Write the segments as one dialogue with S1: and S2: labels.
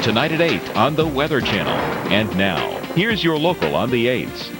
S1: tonight at 8 on the Weather Channel. And now, here's your local on the 8s.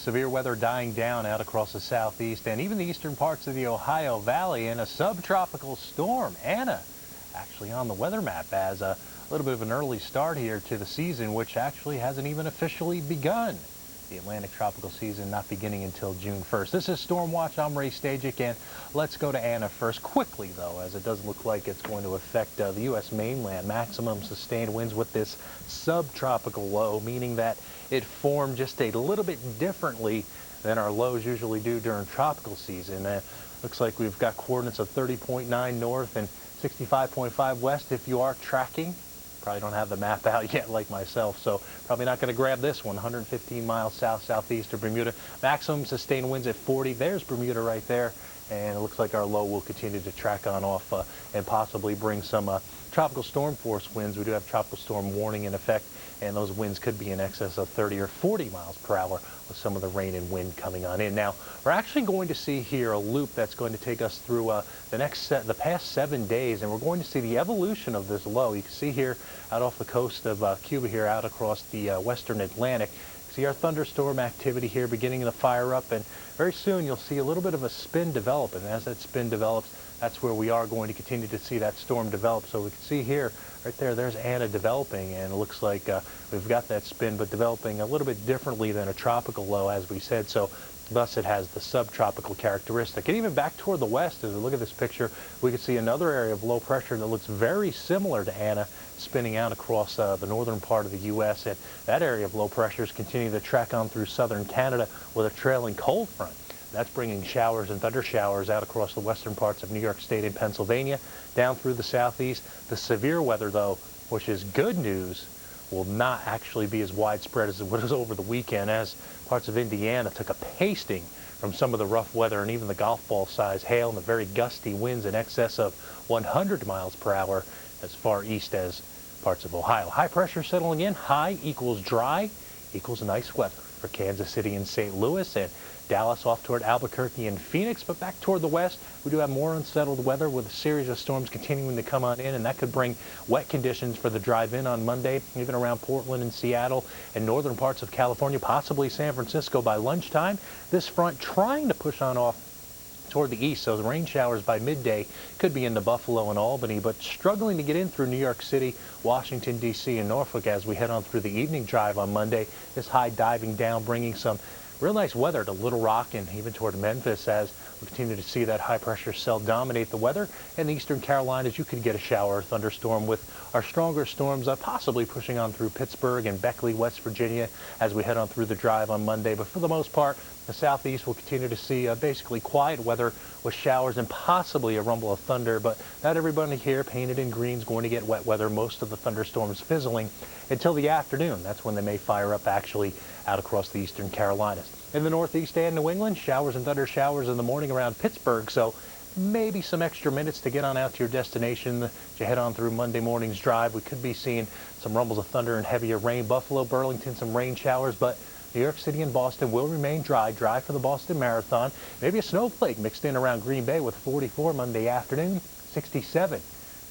S2: Severe weather dying down out across the southeast and even the eastern parts of the Ohio Valley, and a subtropical storm, Anna, actually on the weather map as a little bit of an early start here to the season, which actually hasn't even officially begun. The Atlantic tropical season not beginning until June 1st. This is Storm Watch. I'm Ray Stajic, and let's go to Anna first. Quickly, though, as it does look like it's going to affect the U.S. mainland. Maximum sustained winds with this subtropical low, meaning that it formed just a little bit differently than our lows usually do during tropical season. Looks like we've got coordinates of 30.9 north and 65.5 west if you are tracking. Probably don't have the map out yet like myself, so probably not going to grab this one. 115 miles south-southeast of Bermuda. Maximum sustained winds at 40. There's Bermuda right there, and it looks like our low will continue to track on off and possibly bring some tropical storm force winds. We do have tropical storm warning in effect, and those winds could be in excess of 30 or 40 miles per hour with some of the rain and wind coming on in. Now, we're actually going to see here a loop that's going to take us through the past 7 days, and we're going to see the evolution of this low. You can see here out off the coast of Cuba here out across the western Atlantic. See our thunderstorm activity here beginning to fire up, and very soon you'll see a little bit of a spin develop, and as that spin develops, that's where we are going to continue to see that storm develop. So we can see here, right there, there's Anna developing, and it looks like we've got that spin, but developing a little bit differently than a tropical low, as we said. So thus it has the subtropical characteristic. And even back toward the west, as we look at this picture, we can see another area of low pressure that looks very similar to Anna spinning out across the northern part of the U.S. And that area of low pressure is continuing to track on through southern Canada with a trailing cold front. That's bringing showers and thunder showers out across the western parts of New York State and Pennsylvania, down through the southeast. The severe weather, though, which is good news, will not actually be as widespread as it was over the weekend, as parts of Indiana took a pasting from some of the rough weather and even the golf ball size hail and the very gusty winds in excess of 100 miles per hour as far east as parts of Ohio. High pressure settling in. High equals dry equals nice weather for Kansas City and St. Louis, and Dallas off toward Albuquerque and Phoenix. But back toward the west, we do have more unsettled weather with a series of storms continuing to come on in, and that could bring wet conditions for the drive-in on Monday, even around Portland and Seattle and northern parts of California, possibly San Francisco by lunchtime. This front trying to push on off toward the east, so the rain showers by midday could be into Buffalo and Albany, but struggling to get in through New York City, Washington, D.C., and Norfolk as we head on through the evening drive on Monday. This high diving down, bringing some real nice weather to Little Rock and even toward Memphis as we continue to see that high pressure cell dominate the weather. In the eastern Carolinas, you could get a shower or thunderstorm with our stronger storms possibly pushing on through Pittsburgh and Beckley, West Virginia as we head on through the drive on Monday. But for the most part, the southeast will continue to see basically quiet weather with showers and possibly a rumble of thunder, but not everybody here painted in green is going to get wet weather. Most of the thunderstorms fizzling until the afternoon. That's when they may fire up actually out across the eastern Carolinas. In the northeast and New England, showers and thunder showers in the morning around Pittsburgh, so maybe some extra minutes to get on out to your destination as you head on through Monday morning's drive. We could be seeing some rumbles of thunder and heavier rain. Buffalo, Burlington, some rain showers, but New York City and Boston will remain dry for the Boston Marathon. Maybe a snowflake mixed in around Green Bay with 44 Monday afternoon, 67.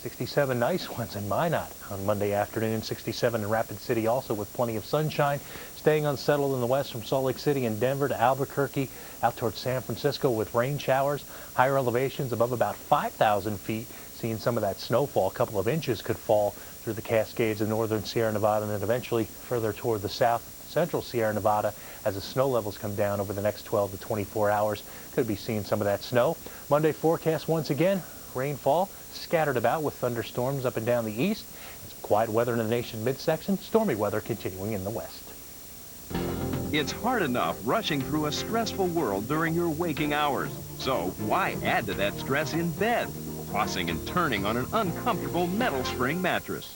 S2: 67 nice ones in Minot on Monday afternoon, 67 in Rapid City also with plenty of sunshine. Staying unsettled in the west from Salt Lake City and Denver to Albuquerque out towards San Francisco with rain showers. Higher elevations above about 5,000 feet, seeing some of that snowfall. A couple of inches could fall through the Cascades of northern Sierra Nevada and then eventually further toward the south central Sierra Nevada as the snow levels come down over the next 12 to 24 hours. Could be seeing some of that snow. Monday forecast once again, rainfall scattered about with thunderstorms up and down the east. And some quiet weather in the nation midsection. Stormy weather continuing in the west.
S3: It's hard enough rushing through a stressful world during your waking hours. So why add to that stress in bed, tossing and turning on an uncomfortable metal spring mattress?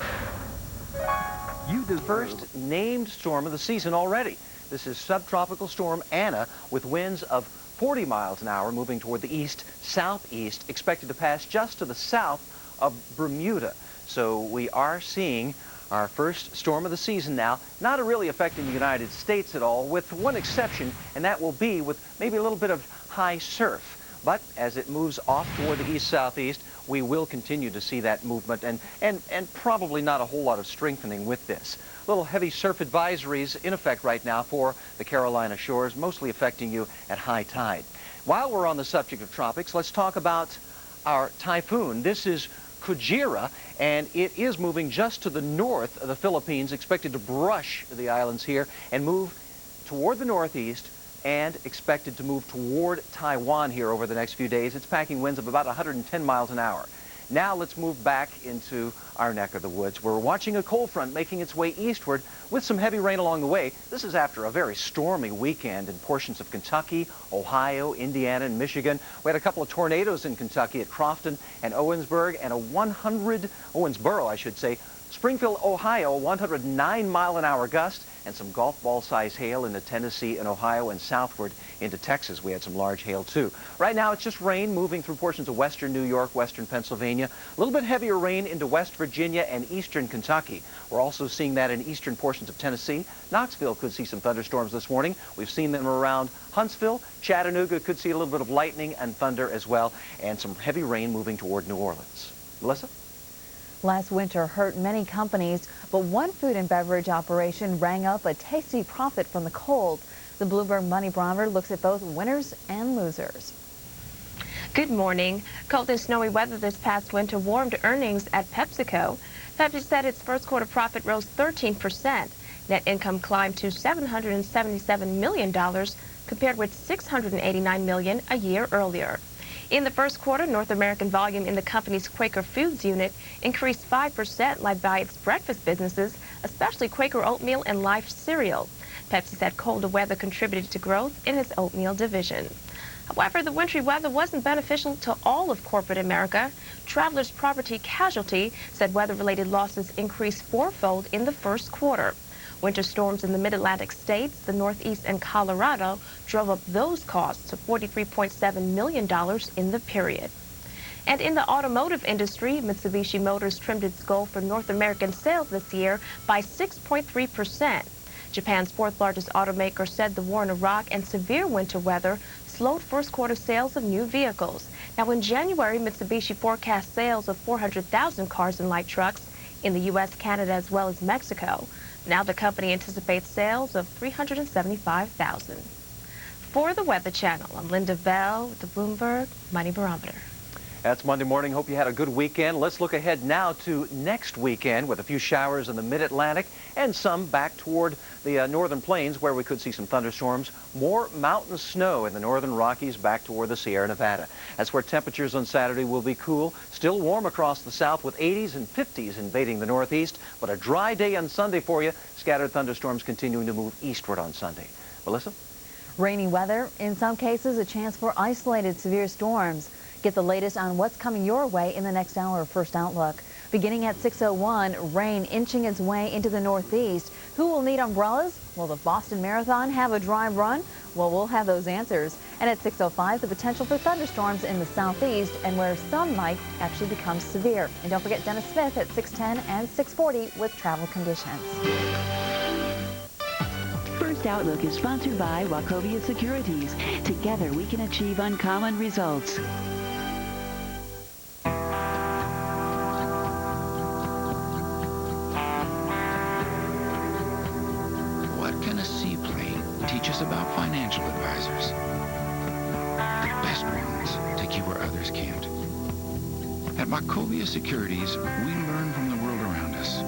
S4: You did first named storm of the season already. This is subtropical storm Anna with winds of 40 miles an hour moving toward the east-southeast, expected to pass just to the south of Bermuda. So we are seeing our first storm of the season now, not really affecting the United States at all, with one exception, and that will be with maybe a little bit of high surf. But as it moves off toward the east-southeast, we will continue to see that movement and probably not a whole lot of strengthening with this. Little heavy surf advisories in effect right now for the Carolina shores, mostly affecting you at high tide. While we're on the subject of tropics, let's talk about our typhoon. This is Kujira, and it is moving just to the north of the Philippines, expected to brush the islands here and move toward the northeast and expected to move toward Taiwan here over the next few days. It's packing winds of about 110 miles an hour. Now let's move back into our neck of the woods. We're watching a cold front making its way eastward with some heavy rain along the way. This is after a very stormy weekend in portions of Kentucky, Ohio, Indiana, and Michigan. We had a couple of tornadoes in Kentucky at Crofton and Owensboro, and Springfield, Ohio, a 109-mile-an-hour gust, and some golf ball-size hail into Tennessee and Ohio and southward into Texas. We had some large hail, too. Right now, it's just rain moving through portions of western New York, western Pennsylvania. A little bit heavier rain into West Virginia and eastern Kentucky. We're also seeing that in eastern portions of Tennessee. Knoxville could see some thunderstorms this morning. We've seen them around Huntsville. Chattanooga could see a little bit of lightning and thunder as well, and some heavy rain moving toward New Orleans. Melissa?
S5: Last winter hurt many companies, but one food and beverage operation rang up a tasty profit from the cold. The Bloomberg Money Barometer looks at both winners and losers.
S6: Good morning. Cold and snowy weather this past winter warmed earnings at PepsiCo. Pepsi said its first quarter profit rose 13%. Net income climbed to $777 million compared with $689 million a year earlier. In the first quarter, North American volume in the company's Quaker Foods unit increased 5%, led by its breakfast businesses, especially Quaker Oatmeal and Life Cereal. Pepsi said colder weather contributed to growth in its oatmeal division. However, the wintry weather wasn't beneficial to all of corporate America. Travelers Property Casualty said weather-related losses increased fourfold in the first quarter. Winter storms in the mid-Atlantic states, the Northeast, and Colorado drove up those costs to $43.7 million in the period. And in the automotive industry, Mitsubishi Motors trimmed its goal for North American sales this year by 6.3%. Japan's fourth-largest automaker said the war in Iraq and severe winter weather slowed first-quarter sales of new vehicles. Now, in January, Mitsubishi forecast sales of 400,000 cars and light trucks in the U.S., Canada, as well as Mexico. Now the company anticipates sales of 375,000. For the Weather Channel, I'm Linda Bell with the Bloomberg Money Barometer.
S4: That's Monday morning. Hope you had a good weekend. Let's look ahead now to next weekend with a few showers in the mid-Atlantic and some back toward the northern plains where we could see some thunderstorms. More mountain snow in the northern Rockies back toward the Sierra Nevada. That's where temperatures on Saturday will be cool. Still warm across the south with 80s and 50s invading the northeast. But a dry day on Sunday for you. Scattered thunderstorms continuing to move eastward on Sunday. Melissa?
S5: Rainy weather, in some cases a chance for isolated severe storms. Get the latest on what's coming your way in the next hour of First Outlook. Beginning at 6:01, rain inching its way into the northeast. Who will need umbrellas? Will the Boston Marathon have a dry run? Well, we'll have those answers. And at 6:05, the potential for thunderstorms in the southeast and where some might actually become severe. And don't forget Dennis Smith at 6:10 and 6:40 with travel conditions.
S7: First Outlook is sponsored by Wachovia Securities. Together we can achieve uncommon results.
S8: What can a seaplane teach us about financial advisors? The best ones take you where others can't. At Wachovia Securities, we learn from the world around us.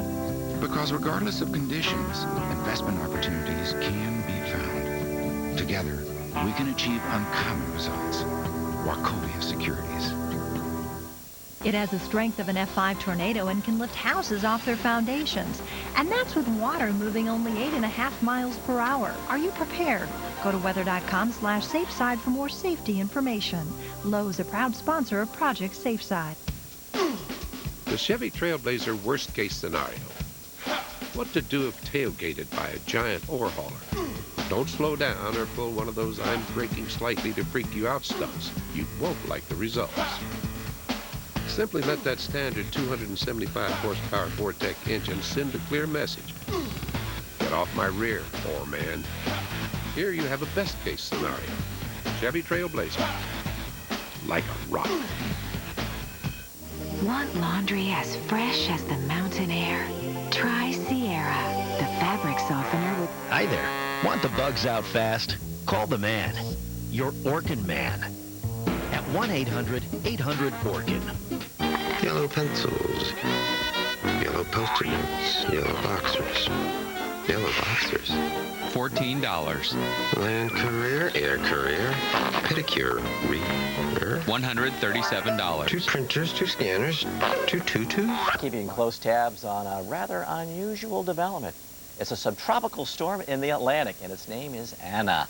S8: Because regardless of conditions, investment opportunities can be found. Together, we can achieve uncommon results. Wachovia Securities.
S9: It has the strength of an F5 tornado and can lift houses off their foundations. And that's with water moving only 8.5 miles per hour. Are you prepared? Go to weather.com/SafeSide for more safety information. Lowe's, a proud sponsor of Project SafeSide.
S10: The Chevy Trailblazer worst case scenario. What to do if tailgated by a giant ore hauler. Don't slow down or pull one of those I'm braking slightly to freak you out stunts. You won't like the results. Simply let that standard 275 horsepower Vortec engine send a clear message. Get off my rear, ore man. Here you have a best case scenario. Chevy Trailblazer. Like a rock.
S11: Want laundry as fresh as the mountain air? Try Sierra, the fabric softener with...
S12: Hi there. Want the bugs out fast? Call the man. Your Orkin man. At 1-800-800-ORKIN.
S13: Yellow pencils. Yellow Post-it notes. Yellow boxers. Yellow boxers.
S14: $14.
S13: Land career, air career, pedicure, reader.
S14: $137.
S13: 2 printers, 2 scanners, 2 tutus.
S4: Keeping close tabs on a rather unusual development. It's a subtropical storm in the Atlantic, and its name is Anna.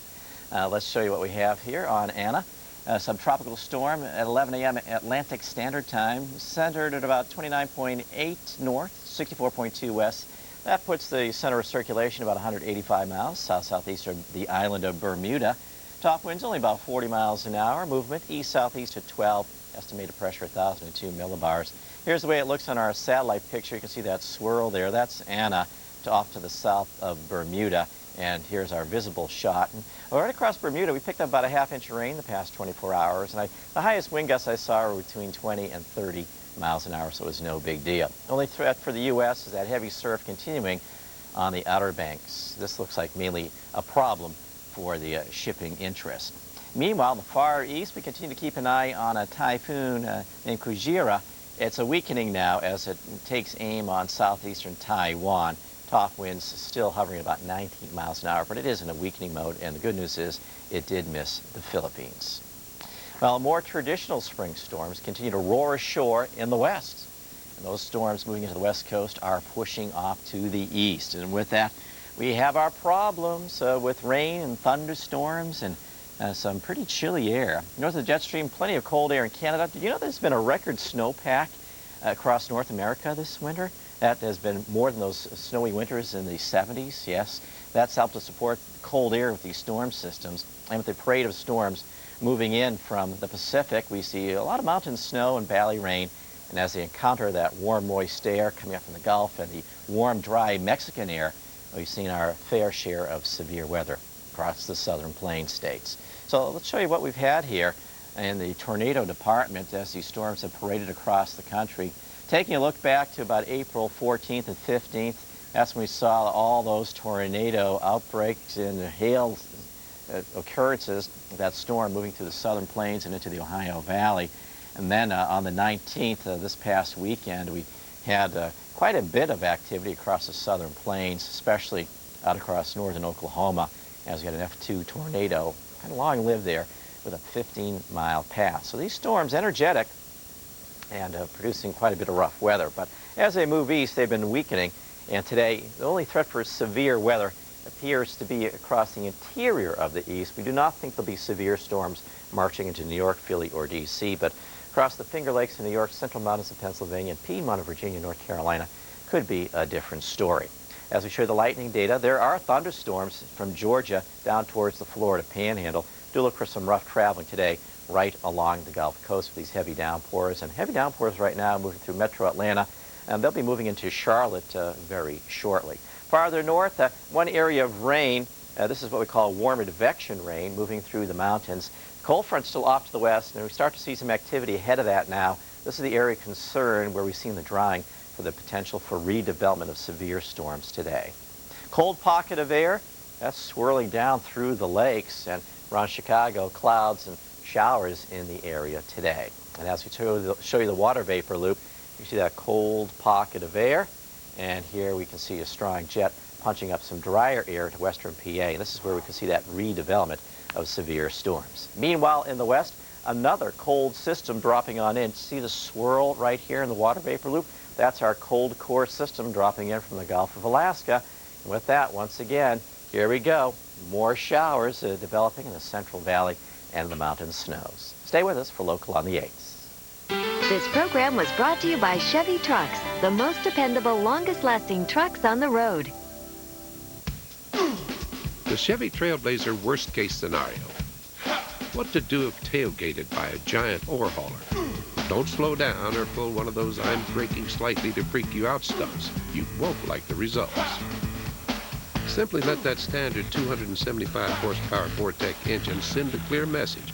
S4: Let's show you what we have here on Anna. A subtropical storm at 11 a.m. Atlantic Standard Time, centered at about 29.8 north, 64.2 west. That puts the center of circulation about 185 miles south-southeast of the island of Bermuda. Top winds only about 40 miles an hour. Movement east-southeast at 12. Estimated pressure 1,002 millibars. Here's the way it looks on our satellite picture. You can see that swirl there. That's Anna off to the south of Bermuda. And here's our visible shot. And right across Bermuda, we picked up about a half-inch of rain the past 24 hours. And the highest wind gusts I saw were between 20 and 30 miles an hour, so it was no big deal. Only threat for the U.S. is that heavy surf continuing on the Outer Banks. This looks like mainly a problem for the shipping interest. Meanwhile, in the Far East, we continue to keep an eye on a typhoon named Kujira. It's a weakening now as it takes aim on southeastern Taiwan. Top winds still hovering about 19 miles an hour, but it is in a weakening mode, and the good news is it did miss the Philippines. Well, more traditional spring storms continue to roar ashore in the west. And those storms moving into the west coast are pushing off to the east. And with that, we have our problems with rain and thunderstorms and some pretty chilly air. North of the jet stream, plenty of cold air in Canada. Did you know there's been a record snowpack across North America this winter? That has been more than those snowy winters in the 70s, yes. That's helped to support cold air with these storm systems. And with the parade of storms moving in from the Pacific, we see a lot of mountain snow and valley rain. And as they encounter that warm, moist air coming up from the Gulf and the warm, dry Mexican air, we've seen our fair share of severe weather across the southern plain states. So let's show you what we've had here in the tornado department as these storms have paraded across the country. Taking a look back to about April 14th and 15th, that's when we saw all those tornado outbreaks and hail occurrences, that storm moving through the southern plains and into the Ohio Valley. And then on the 19th, this past weekend, we had quite a bit of activity across the southern plains, especially out across northern Oklahoma, as we had an F2 tornado, kind of long-lived there, with a 15-mile path. So these storms, energetic and producing quite a bit of rough weather. But as they move east, they've been weakening. And today, the only threat for severe weather appears to be across the interior of the east. We do not think there'll be severe storms marching into New York, Philly, or D.C., but across the Finger Lakes of New York, central mountains of Pennsylvania, and Piedmont of Virginia, North Carolina, could be a different story. As we show the lightning data, there are thunderstorms from Georgia down towards the Florida Panhandle. Do look for some rough traveling today right along the Gulf Coast with these heavy downpours. And heavy downpours right now moving through metro Atlanta, and they'll be moving into Charlotte very shortly. Farther north, one area of rain. This is what we call warm advection rain moving through the mountains. Cold front still off to the west, and we start to see some activity ahead of that now. This is the area of concern where we've seen the drying for the potential for redevelopment of severe storms today. Cold pocket of air, that's swirling down through the lakes, and around Chicago, clouds and showers in the area today. And as we show you the water vapor loop, you see that cold pocket of air, and here we can see a strong jet punching up some drier air to western PA. And this is where we can see that redevelopment of severe storms. Meanwhile, in the west, another cold system dropping on in. See the swirl right here in the water vapor loop? That's our cold core system dropping in from the Gulf of Alaska. And with that, once again, here we go. More showers developing in the Central Valley and the mountain snows. Stay with us for Local on the 8s.
S11: This program was brought to you by Chevy Trucks, the most dependable, longest-lasting trucks on the road.
S10: The Chevy Trailblazer worst-case scenario. What to do if tailgated by a giant ore hauler? Don't slow down or pull one of those "I'm braking slightly to freak you out" stunts. You won't like the results. Simply let that standard 275 horsepower Vortec engine send a clear message.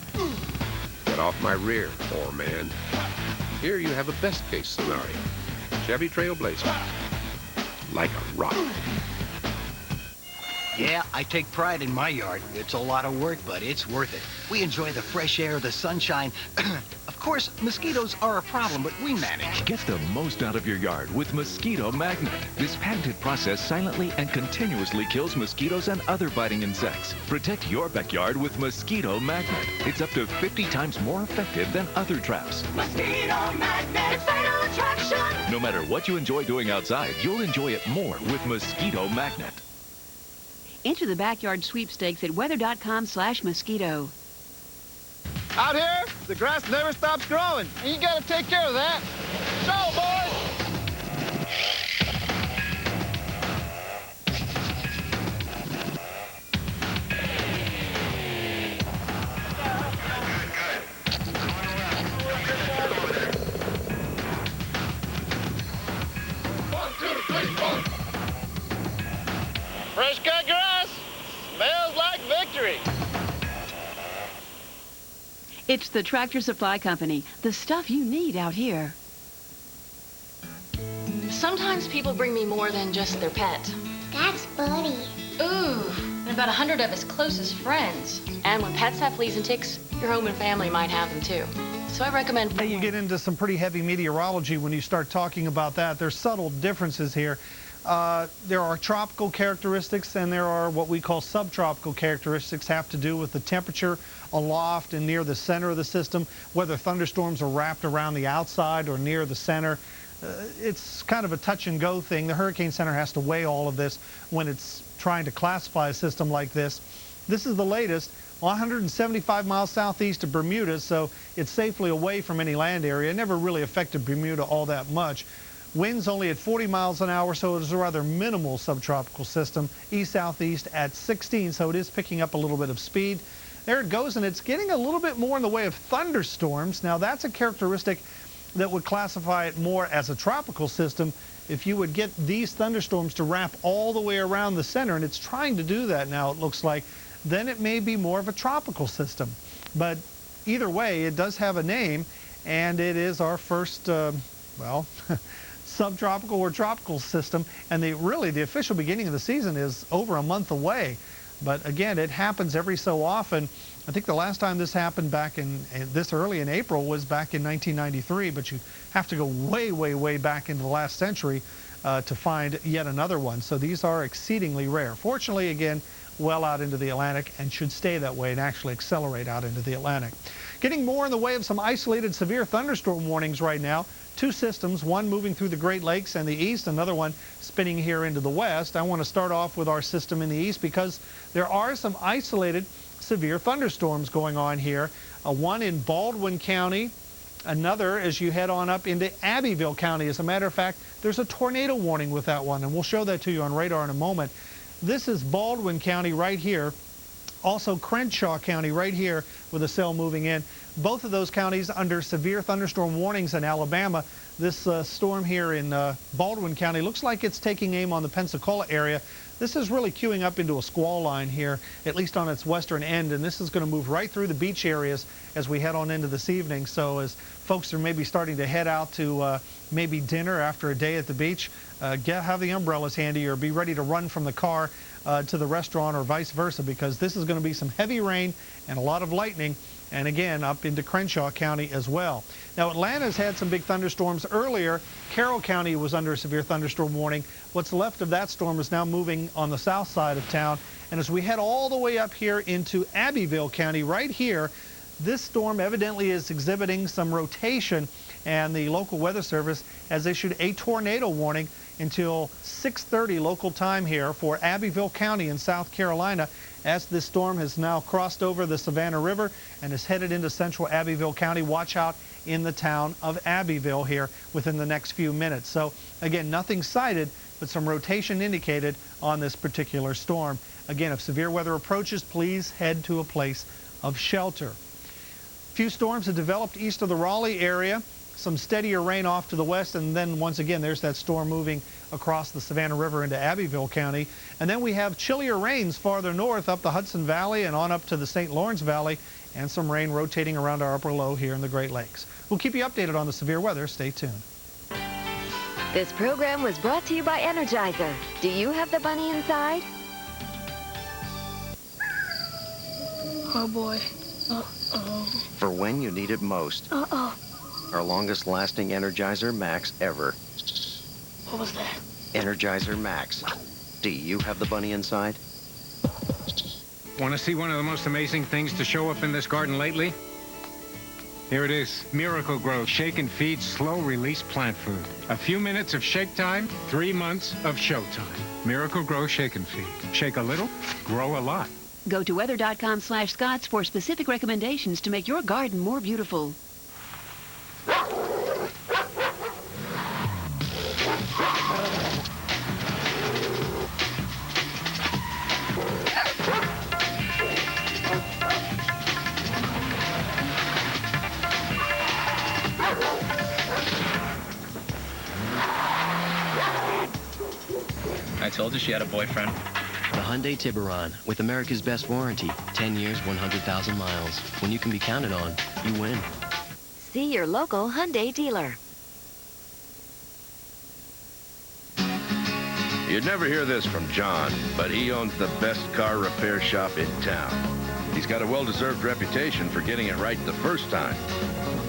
S10: Get off my rear, poor man. Here you have a best-case scenario. Chevy Trailblazer. Like a rock.
S15: Yeah, I take pride in my yard. It's a lot of work, but it's worth it. We enjoy the fresh air, the sunshine. Of course, mosquitoes are a problem, but we manage.
S1: Get the most out of your yard with Mosquito Magnet. This patented process silently and continuously kills mosquitoes and other biting insects. Protect your backyard with Mosquito Magnet. It's up to 50 times more effective than other traps.
S16: Mosquito Magnet, fatal attraction.
S1: No matter what you enjoy doing outside, you'll enjoy it more with Mosquito Magnet.
S7: Enter the backyard sweepstakes at weather.com/mosquito.
S17: Out here, the grass never stops growing, and you gotta take care of that. Show, boys! Fresh cut grass smells like victory.
S7: It's the Tractor Supply Company, the stuff you need out here.
S18: Sometimes people bring me more than just their pet.
S16: That's Buddy.
S18: Ooh, and about 100 of his closest friends. And when pets have fleas and ticks, your home and family might have them too. So I recommend...
S19: You get into some pretty heavy meteorology when you start talking about that. There's subtle differences here. There are tropical characteristics and there are what we call subtropical characteristics, have to do with the temperature aloft and near the center of the system, whether thunderstorms are wrapped around the outside or near the center. It's kind of a touch and go thing. The Hurricane Center has to weigh all of this when it's trying to classify a system like this. This is the latest, 175 miles southeast of Bermuda, so it's safely away from any land area. It never really affected Bermuda all that much. Winds only at 40 miles an hour, so it is a rather minimal subtropical system. East-southeast at 16, so it is picking up a little bit of speed. There it goes, and it's getting a little bit more in the way of thunderstorms. Now, that's a characteristic that would classify it more as a tropical system. If you would get these thunderstorms to wrap all the way around the center, and it's trying to do that now, it looks like, then it may be more of a tropical system. But either way, it does have a name, and it is our first, well, subtropical or tropical system, and really the official beginning of the season is over a month away. But again, it happens every so often. I think the last time this happened back in this early in April was back in 1993, but you have to go way, way, way back into the last century to find yet another one. So these are exceedingly rare. Fortunately, again, well out into the Atlantic and should stay that way and actually accelerate out into the Atlantic. Getting more in the way of some isolated severe thunderstorm warnings right now. Two systems, one moving through the Great Lakes and the east, another one spinning here into the west. I want to start off with our system in the east because there are some isolated severe thunderstorms going on here. One in Baldwin County, Another as you head on up into Abbeville County. As a matter of fact, there's a tornado warning with that one, and we'll show that to you on radar in a moment. This is Baldwin County right here. Also Crenshaw County right here with a cell moving in. Both of those counties under severe thunderstorm warnings in Alabama. This storm here in Baldwin County looks like it's taking aim on the Pensacola area. This is really queuing up into a squall line here, at least on its western end, and this is going to move right through the beach areas as we head on into this evening. So as folks are maybe starting to head out to maybe dinner after a day at the beach, have the umbrellas handy or be ready to run from the car to the restaurant or vice versa, because this is going to be some heavy rain and a lot of lightning, and again up into Crenshaw County as well. Now Atlanta's had some big thunderstorms earlier. Carroll County was under a severe thunderstorm warning. What's left of that storm is now moving on the south side of town, and as we head all the way up here into Abbeville County right here, this storm evidently is exhibiting some rotation, and the local weather service has issued a tornado warning until 6:30 local time here for Abbeville County in South Carolina, as this storm has now crossed over the Savannah River and is headed into central Abbeville County. Watch out in the town of Abbeville here within the next few minutes. So again, nothing cited, but some rotation indicated on this particular storm. Again, if severe weather approaches, please head to a place of shelter. Few storms have developed east of the Raleigh area. Some steadier rain off to the west, and then once again there's that storm moving across the Savannah River into Abbeville County. And then we have chillier rains farther north up the Hudson Valley and on up to the St. Lawrence Valley, and some rain rotating around our upper low here in the Great Lakes. We'll keep you updated on the severe weather. Stay tuned.
S11: This program was brought to you by Energizer. Do you have the bunny inside?
S20: Oh boy. Uh-oh.
S4: For when you need it most.
S20: Uh-oh.
S4: Our longest lasting Energizer Max ever.
S20: What was that?
S4: Energizer Max. Do you have the bunny inside?
S21: Want to see one of the most amazing things to show up in this garden lately? Here it is. Miracle Grow Shake and Feed Slow Release Plant Food. A few minutes of shake time, 3 months of show time. Miracle Grow Shake and Feed. Shake a little, grow a lot.
S7: Go to weather.com/Scotts for specific recommendations to make your garden more beautiful.
S14: I told you she had a boyfriend.
S12: The Hyundai Tiburon, with America's best warranty, 10 years, 100,000 miles. When you can be counted on, you win.
S11: See your local Hyundai dealer.
S22: You'd never hear this from John, but he owns the best car repair shop in town. He's got a well-deserved reputation for getting it right the first time.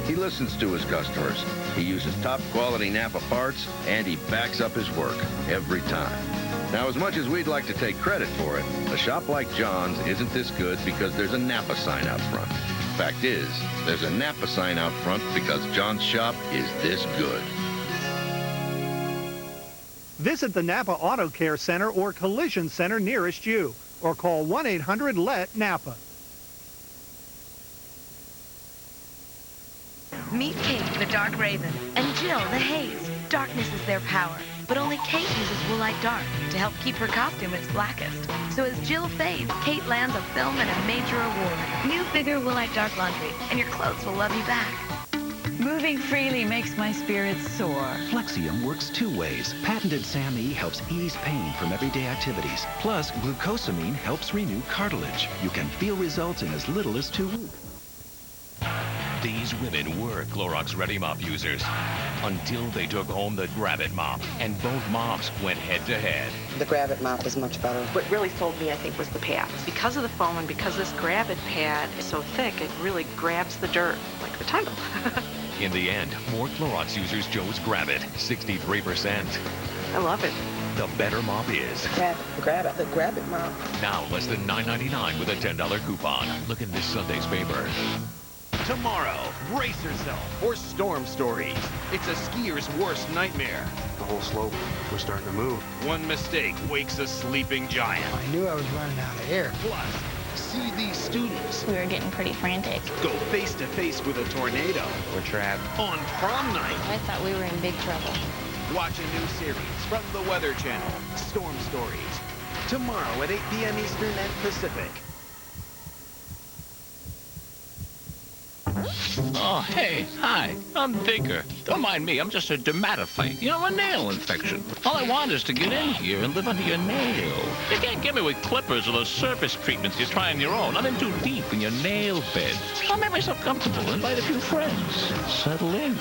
S22: He listens to his customers. He uses top-quality Napa parts, and he backs up his work every time. Now, as much as we'd like to take credit for it, a shop like John's isn't this good because there's a Napa sign out front. Fact is, there's a Napa sign out front because John's shop is this good.
S19: Visit the Napa Auto Care Center or Collision Center nearest you, or call 1-800-LET-NAPA.
S23: Meet Kate, the Dark Raven, and Jill, the Haze. Darkness is their power, but only Kate uses Woolite Dark to help keep her costume its blackest. So as Jill fades, Kate lands a film and a major award. New bigger Woolite Dark Laundry, and your clothes will love you back.
S24: Moving freely makes my spirits soar.
S25: Flexium works 2 ways. Patented SAM-E helps ease pain from everyday activities. Plus, glucosamine helps renew cartilage. You can feel results in as little as 2 weeks.
S26: These women were Clorox Ready Mop users until they took home the Grab-It Mop, and both mops went head-to-head.
S27: The Grab-It Mop is much better.
S28: What really sold me, I think, was the pads. Because of the foam and because this Grab-It pad is so thick, it really grabs the dirt, like the title.
S26: In the end, more Clorox users chose Grab-It, 63%.
S28: I love it.
S26: The better mop is.
S27: Grab-It, the Grab-It Mop.
S26: Now less than $9.99 with a $10 coupon. Look in this Sunday's paper.
S3: Tomorrow, brace yourself for storm stories. It's a skier's worst nightmare.
S29: The whole slope, we're starting to move.
S3: One mistake wakes a sleeping giant.
S29: I knew I was running out of air.
S3: Plus,
S2: See these students.
S20: We were getting pretty frantic.
S2: Go face to face with a tornado.
S14: We're trapped.
S2: On prom night.
S20: I thought we were in big trouble.
S2: Watch a new series from the Weather Channel, Storm Stories. Tomorrow at 8 p.m. Eastern and Pacific.
S26: Oh, hey, hi, I'm Digger. Don't mind me, I'm just a dermatophyte. You know, a nail infection. All I want is to get in here and live under your nail. You can't get me with clippers or those surface treatments you try on your own. I'm in too deep in your nail bed. I'll make myself comfortable, invite a few friends, settle in.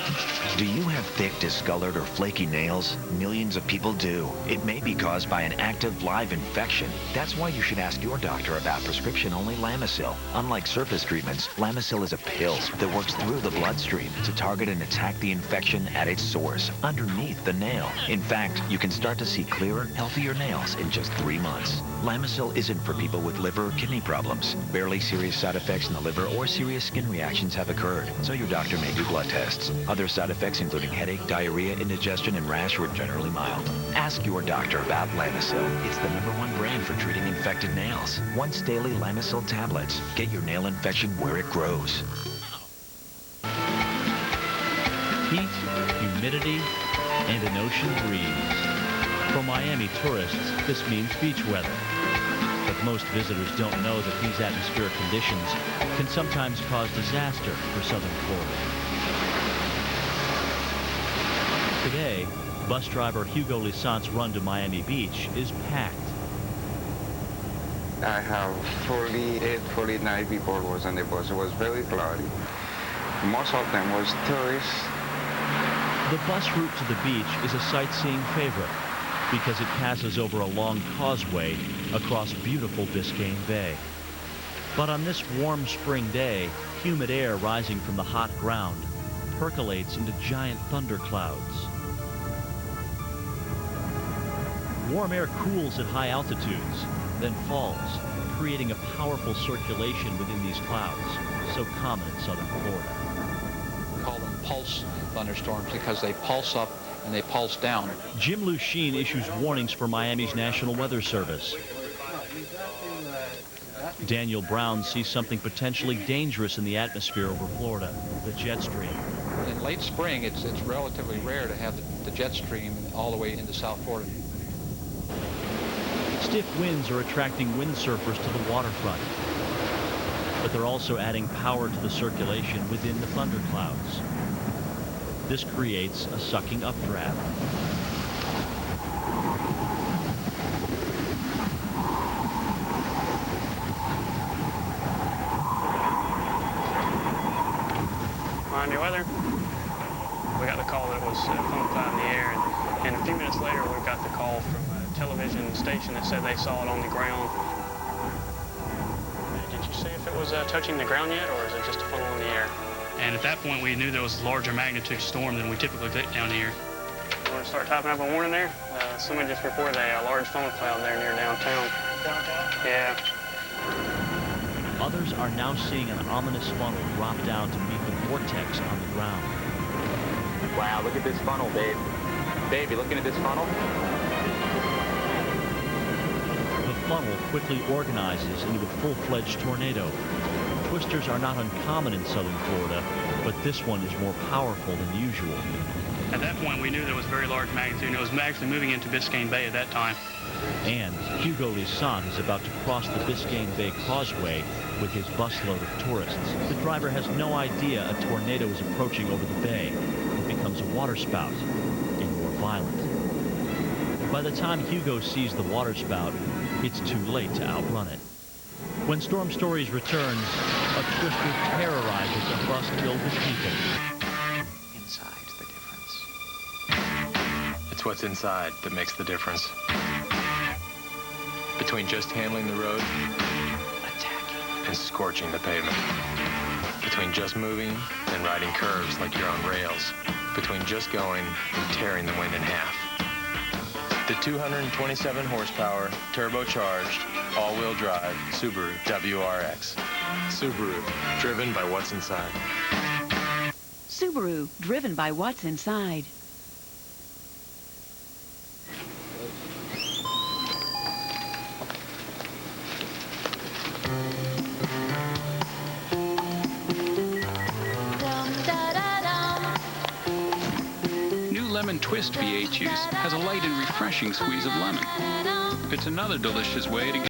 S25: Do you have thick, discolored, or flaky nails? Millions of people do. It may be caused by an active live infection. That's why you should ask your doctor about prescription-only Lamisil. Unlike surface treatments, Lamisil is a pill that works through the bloodstream to target and attack the infection at its source, underneath the nail. In fact, you can start to see clearer, healthier nails in just 3 months. Lamisil isn't for people with liver or kidney problems. Barely serious side effects in the liver or serious skin reactions have occurred, so your doctor may do blood tests. Other side effects including headache, diarrhea, indigestion, and rash are generally mild. Ask your doctor about Lamisil. It's the #1 brand for treating infected nails. Once daily Lamisil tablets. Get your nail infection where it grows.
S5: Heat, humidity, and an ocean breeze. For Miami tourists, this means beach weather. But most visitors don't know that these atmospheric conditions can sometimes cause disaster for southern Florida. Today, bus driver Hugo Lisant's run to Miami Beach is packed.
S6: I have 48, 49 people was on the bus. It was very cloudy. Most of them was tourists.
S5: The bus route to the beach is a sightseeing favorite because it passes over a long causeway across beautiful Biscayne Bay. But on this warm spring day, humid air rising from the hot ground percolates into giant thunderclouds. Warm air cools at high altitudes, then falls, creating a powerful circulation within these clouds, so common in southern Florida.
S8: We call them pulse thunderstorms because they pulse up and they pulse down.
S5: Jim Lucchine issues warnings for Miami's National Weather Service. Daniel Brown sees something potentially dangerous in the atmosphere over Florida, the jet stream.
S8: In late spring, it's relatively rare to have the jet stream all the way into South Florida.
S5: Stiff winds are attracting windsurfers to the waterfront, but they're also adding power to the circulation within the thunderclouds. This creates a sucking updraft.
S9: Miami weather. We got the call that it was thundercloud in the air, and a few minutes later we got the call from a television station that said they saw it on the ground. Did you see if it was touching the ground yet, or is it just a funnel in the air? And at that point we knew there was a larger magnitude storm than we typically get down here. You want to start typing up a warning there? Somebody just reported a large funnel cloud there near downtown. Downtown? Yeah.
S5: Others are now seeing an ominous funnel drop down to meet the vortex on the ground.
S14: Wow, look at this funnel, babe. Babe, you looking at this funnel?
S5: The funnel quickly organizes into a full-fledged tornado. Twisters are not uncommon in southern Florida, but this one is more powerful than usual.
S9: At that point, we knew there was very large magnitude, and it was actually moving into Biscayne Bay at that time.
S5: And Hugo Lisant is about to cross the Biscayne Bay Causeway with his busload of tourists. The driver has no idea a tornado is approaching over the bay. It becomes a waterspout, and more violent. By the time Hugo sees the waterspout, it's too late to outrun it. When Storm Stories returns, a twister terrorizes a bus filled with people.
S14: Inside's the difference. It's what's inside that makes the difference. Between just handling the road, attacking, and scorching the pavement. Between just moving and riding curves like you're on rails. Between just going and tearing the wind in half. The 227 horsepower, turbocharged, all-wheel drive Subaru WRX. Subaru, driven by what's inside.
S7: Subaru, driven by what's inside.
S1: Lemon Twist V8 juice has a light and refreshing squeeze of lemon. It's another delicious way to get